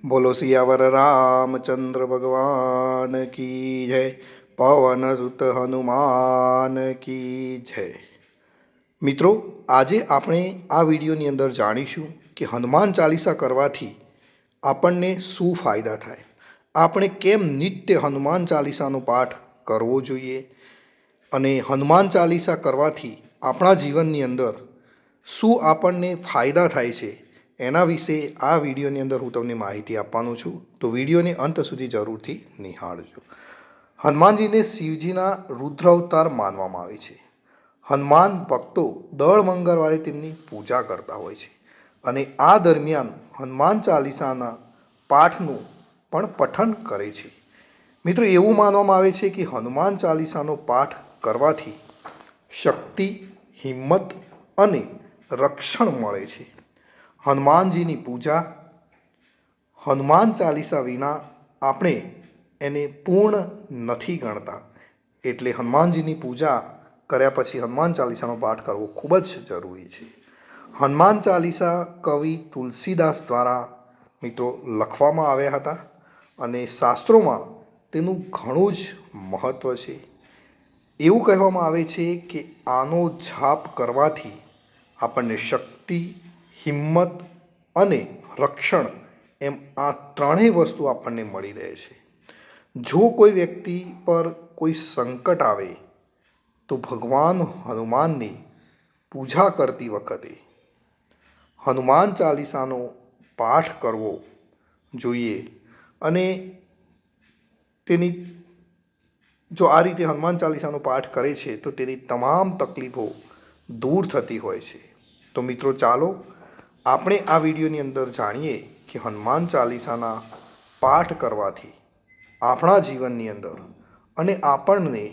बोलो सियावर रामचंद्र भगवान की जय। पवन सुत हनुमान की जय। મિત્રો, આજે આપણે આ વિડીયોની અંદર જાણીશું કે હનુમાન ચાલીસા કરવાથી આપણને શું ફાયદા થાય, આપણે કેમ નિત્ય હનુમાન ચાલીસાનો પાઠ કરવો જોઈએ અને હનુમાન ચાલીસા કરવાથી આપણા જીવનની અંદર શું આપણને ફાયદા થાય છે એના વિશે આ વિડીયોની અંદર હું તમને માહિતી આપવાનો છું, તો વિડીયોને અંત સુધી જરૂરથી નિહાળજો। હનુમાનજીને શિવજીના રુદ્ર અવતાર માનવામાં આવે છે। હનુમાન ભક્તો દર મંગળવારે તેમની પૂજા કરતા હોય છે અને આ દરમિયાન હનુમાન ચાલીસાના પાઠનું પણ પઠન કરે છે। મિત્રો, એવું માનવામાં આવે છે કે હનુમાન ચાલીસાનો પાઠ કરવાથી શક્તિ, હિંમત અને રક્ષણ મળે છે। હનુમાનજીની પૂજા, હનુમાન ચાલીસા વિના આપણે એને પૂર્ણ નથી ગણતા, એટલે હનુમાનજીની પૂજા કર્યા પછી હનુમાન ચાલીસાનો પાઠ કરવો ખૂબ જ જરૂરી છે। હનુમાન ચાલીસા કવિ તુલસીદાસ દ્વારા મિત્રો લખવામાં આવ્યા હતા અને શાસ્ત્રોમાં તેનું ઘણું જ મહત્ત્વ છે। એવું કહેવામાં આવે છે કે આનો જાપ કરવાથી આપણને શક્તિ, હિંમત અને રક્ષણ એમ આ ત્રણેય વસ્તુ આપણને મળી રહે છે। જો કોઈ વ્યક્તિ પર કોઈ સંકટ આવે તો ભગવાન હનુમાનની પૂજા કરતી વખતે હનુમાન ચાલીસાનો પાઠ કરવો જોઈએ અને તેની જો આ રીતે હનુમાન ચાલીસાનો પાઠ કરે છે તો તેની તમામ તકલીફો દૂર થતી હોય છે। તો મિત્રો, ચાલો આપણે આ વિડીયોની અંદર જાણીએ કે હનુમાન ચાલીસાના પાઠ કરવાથી આપણા જીવનની અંદર અને આપણને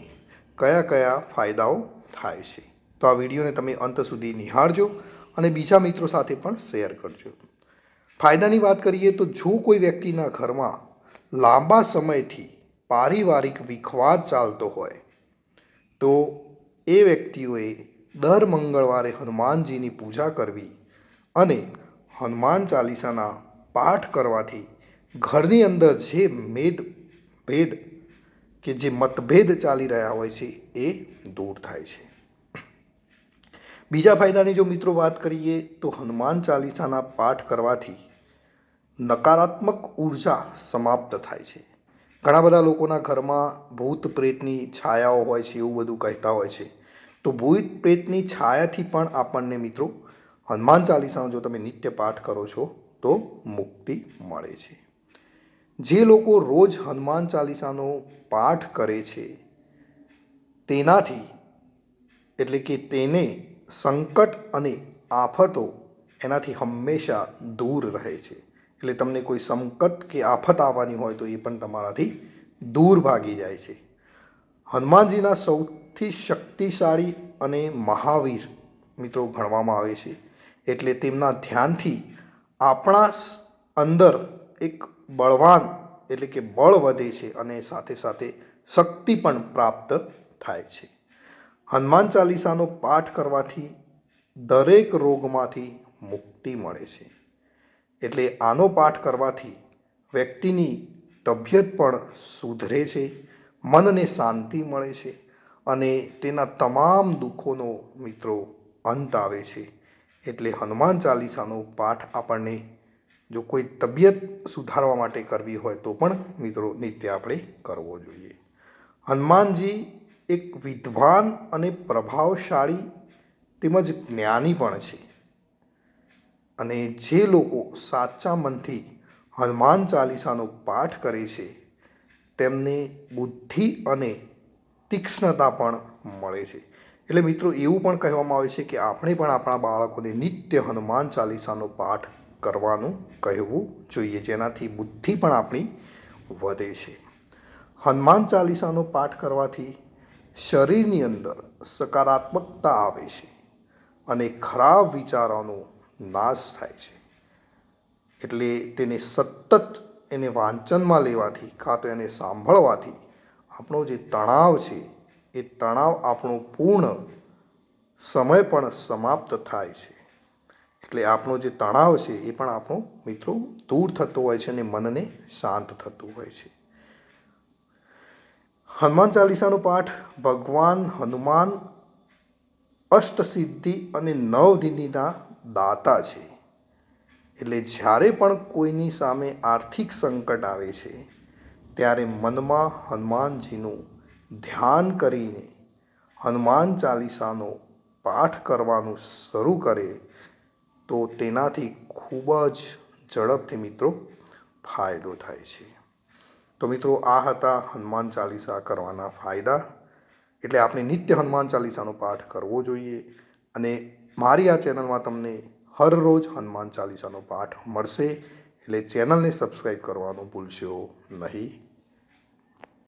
કયા કયા ફાયદાઓ થાય છે। તો આ વિડીયોને તમે અંત સુધી નિહાળજો અને બીજા મિત્રો સાથે પણ શેર કરજો। ફાયદાની વાત કરીએ તો જો કોઈ વ્યક્તિના ઘરમાં લાંબા સમયથી પારિવારિક વિખવાદ ચાલતો હોય તો એ વ્યક્તિઓએ દર મંગળવારે હનુમાનજીની પૂજા કરવી અને હનુમાન ચાલીસાના પાઠ કરવાથી ઘરની અંદર જે ભેદ કે જે મતભેદ ચાલી રહ્યા હોય છે એ દૂર થાય છે। બીજા ફાયદાની જો મિત્રો વાત કરીએ તો હનુમાન ચાલીસાના પાઠ કરવાથી નકારાત્મક ઉર્જા સમાપ્ત થાય છે। ઘણા બધા લોકોના ઘરમાં ભૂત પ્રેતની છાયાઓ હોય છે એવું બધું કહેતા હોય છે, તો ભૂત પ્રેતની છાયાથી પણ આપણને મિત્રો હનુમાન ચાલીસાનો જો તમે નિત્ય પાઠ કરો છો તો મુક્તિ મળે છે। જે લોકો રોજ હનુમાન ચાલીસાનો પાઠ કરે છે તેનાથી એટલે કે તેને સંકટ અને આફતો એનાથી હંમેશા દૂર રહે છે। એટલે તમને કોઈ સંકટ કે આફત આવવાની હોય તો એ પણ તમારાથી દૂર ભાગી જાય છે। હનુમાનજીના સૌથી શક્તિશાળી અને મહાવીર મિત્રો ગણવામાં આવે છે, એટલે તેમના ધ્યાનથી આપણા અંદર એક બળવાન એટલે કે બળ વધે છે અને સાથે સાથે શક્તિ પણ પ્રાપ્ત થાય છે। હનુમાન ચાલીસાનો પાઠ કરવાથી દરેક રોગમાંથી મુક્તિ મળે છે, એટલે આનો પાઠ કરવાથી વ્યક્તિની તબિયત પણ સુધરે છે, મનને શાંતિ મળે છે અને તેના તમામ દુઃખોનો મિત્રો અંત આવે છે। એટલે હનુમાન ચાલીસાનો પાઠ આપણને જો કોઈ તબિયત સુધારવા માટે કરવી હોય તો પણ મિત્રો નિત્ય આપણે કરવો જોઈએ। હનુમાનજી એક વિદ્વાન અને પ્રભાવશાળી તેમજ જ્ઞાની પણ છે અને જે લોકો સાચા મનથી હનુમાન ચાલીસાનો પાઠ કરે છે તેમને બુદ્ધિ અને તીક્ષ્ણતા પણ મળે છે। એટલે મિત્રો, એવું પણ કહેવામાં આવે છે કે આપણે પણ આપણા બાળકોને નિત્ય હનુમાન ચાલીસાનો પાઠ કરવાનું કહેવું જોઈએ, જેનાથી બુદ્ધિ પણ આપણી વધે છે। હનુમાન ચાલીસાનો પાઠ કરવાથી શરીરની અંદર સકારાત્મકતા આવે છે અને ખરાબ વિચારોનો નાશ થાય છે। એટલે તેને સતત એને વાંચનમાં લેવાથી કાં તો એને સાંભળવાથી આપણો જે તણાવ છે એ તણાવ આપણો પૂર્ણ સમય પણ સમાપ્ત થાય છે। એટલે આપણો જે તણાવ છે એ પણ આપણો મિત્રો દૂર થતો હોય છે અને મનને શાંત થતું હોય છે. હનુમાન ચાલીસાનો પાઠ ભગવાન હનુમાન અષ્ટસિદ્ધિ અને નવનિધિના દાતા છે. એટલે જ્યારે પણ કોઈની સામે આર્થિક સંકટ આવે છે ત્યારે મનમાં હનુમાનજીનું ધ્યાન કરીને હનુમાન ચાલીસાનો પાઠ કરવાનું શરૂ કરે તો તેનાથી ખૂબ જ ઝડપથી મિત્રો ફાયદો થાય છે. તો મિત્રો આ હતા હનુમાન ચાલીસા કરવાના ફાયદા. એટલે આપણે નિત્ય હનુમાન ચાલીસાનો પાઠ કરવો જોઈએ. અને મારી આ ચેનલમાં તમને હરરોજ હનુમાન ચાલીસાનો પાઠ મળશે. એટલે ચેનલને સબસ્ક્રાઈબ કરવાનું ભૂલશો નહીં.